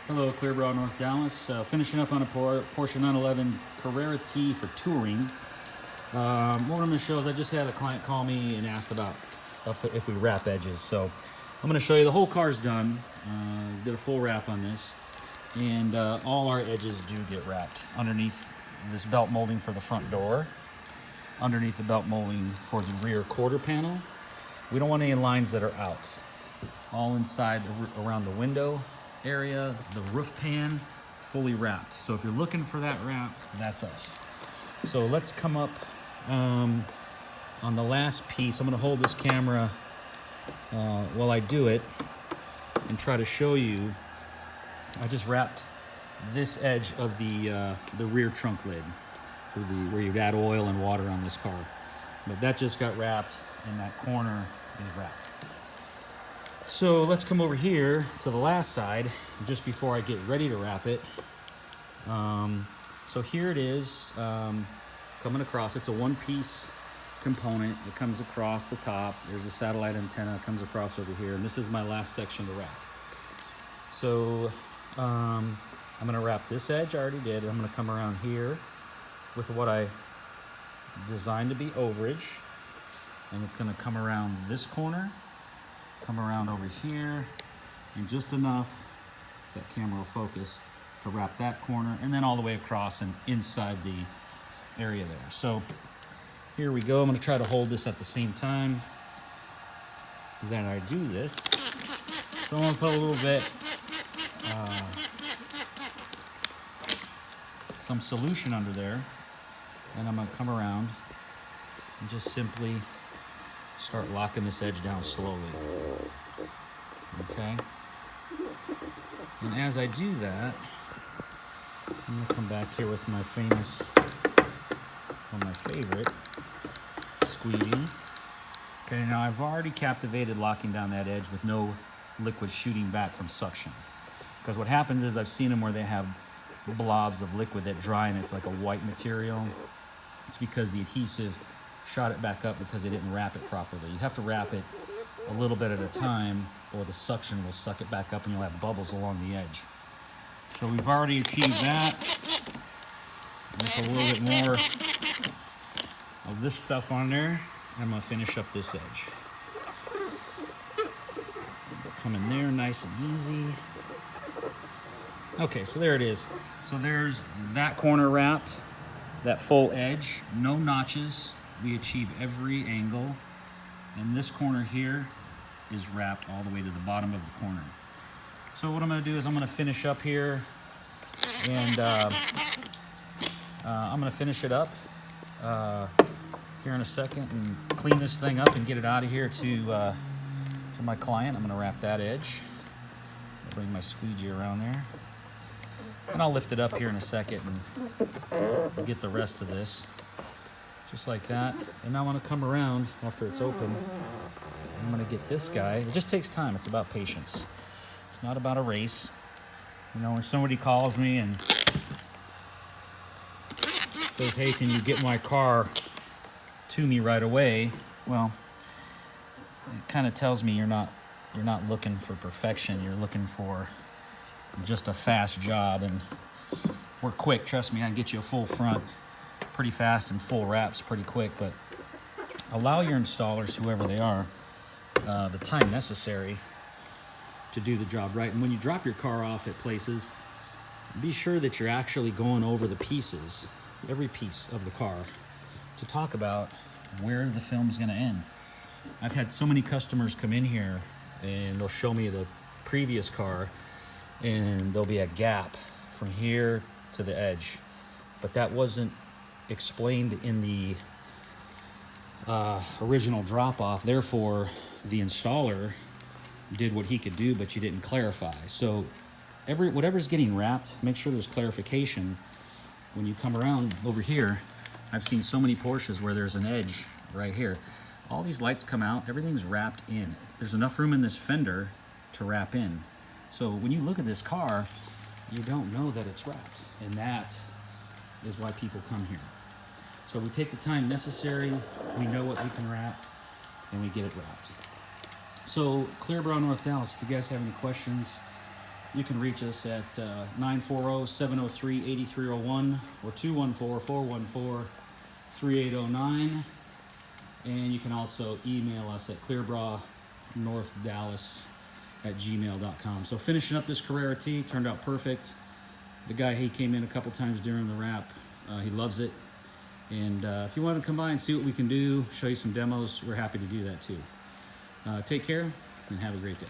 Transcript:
Hello, Clearbrow, North Dallas. Finishing up on a Porsche 911 Carrera T for touring. What I'm going to show is I just had a client call me and asked about if we wrap edges. So I'm going to show you the whole car's done. Did a full wrap on this. And all our edges do get wrapped underneath this belt molding for the front door, underneath the belt molding for the rear quarter panel. We don't want any lines that are out. All inside around the window area, the roof pan, fully wrapped. So if you're looking for that wrap, that's us. So let's come up on the last piece. I'm going to hold this camera while I do it and try to show you. I just wrapped this edge of the rear trunk lid for where you add oil and water on this car. But that just got wrapped, and that corner is wrapped. So let's come over here to the last side just before I get ready to wrap it. So here it is coming across. It's a one-piece component. It comes across the top. There's a satellite antenna, comes across over here, and this is my last section to wrap. So I'm going to wrap this edge. I already did. I'm going to come around here with what I designed to be overage, and it's going to come around this corner, come around over here, and just enough, if that camera will focus, to wrap that corner, and then all the way across and inside the area there. So here we go. I'm going to try to hold this at the same time. Then I do this. So I'm going to put a little bit, some solution under there, and I'm going to come around and just simply start locking this edge down slowly. Okay? And as I do that, I'm going to come back here with my famous, or my favorite, squeegee. Okay, now I've already captivated locking down that edge with no liquid shooting back from suction. Because what happens is I've seen them where they have blobs of liquid that dry and it's like a white material. It's because the adhesive shot it back up because they didn't wrap it properly. You have to wrap it a little bit at a time or the suction will suck it back up and you'll have bubbles along the edge. So we've already achieved that. Just a little bit more of this stuff on there. And I'm going to finish up this edge. Come in there nice and easy. Okay, so there it is. So there's that corner wrapped, that full edge, no notches. We achieve every angle. And this corner here is wrapped all the way to the bottom of the corner. So what I'm going to do is I'm going to finish up here, and I'm going to finish it up here in a second and clean this thing up and get it out of here to my client. I'm going to wrap that edge. I'll bring my squeegee around there. And I'll lift it up here in a second and get the rest of this. Just like that. And now I want to come around after it's open. I'm going to get this guy. It just takes time. It's about patience. It's not about a race. You know, when somebody calls me and says, hey, can you get my car to me right away? Well, it kind of tells me you're not looking for perfection. You're looking for just a fast job. And we're quick. Trust me, I can get you a full front pretty fast and full wraps pretty quick, but allow your installers, whoever they are, the time necessary to do the job right. And when you drop your car off at places, be sure that you're actually going over the pieces, every piece of the car, to talk about where the film is going to end. I've had so many customers come in here and they'll show me the previous car and there'll be a gap from here to the edge, but that wasn't explained in the original drop-off. Therefore, the installer did what he could do, but you didn't clarify. So whatever's getting wrapped, make sure there's clarification. When you come around over here, I've seen so many Porsches where there's an edge right here. All these lights come out, everything's wrapped in. There's enough room in this fender to wrap in. So when you look at this car, you don't know that it's wrapped. And that is why people come here. So we take the time necessary, we know what we can wrap, and we get it wrapped. So Clearbrow, North Dallas, if you guys have any questions, You can reach us at 940-703-8301 or 214-414-3809. And you can also email us at clearbrawnorthdallas@gmail.com. So finishing up this Carrera T, turned out perfect. The guy, he came in a couple times during the wrap. He loves it. And if you want to come by and see what we can do, show you some demos, we're happy to do that too. Take care and have a great day.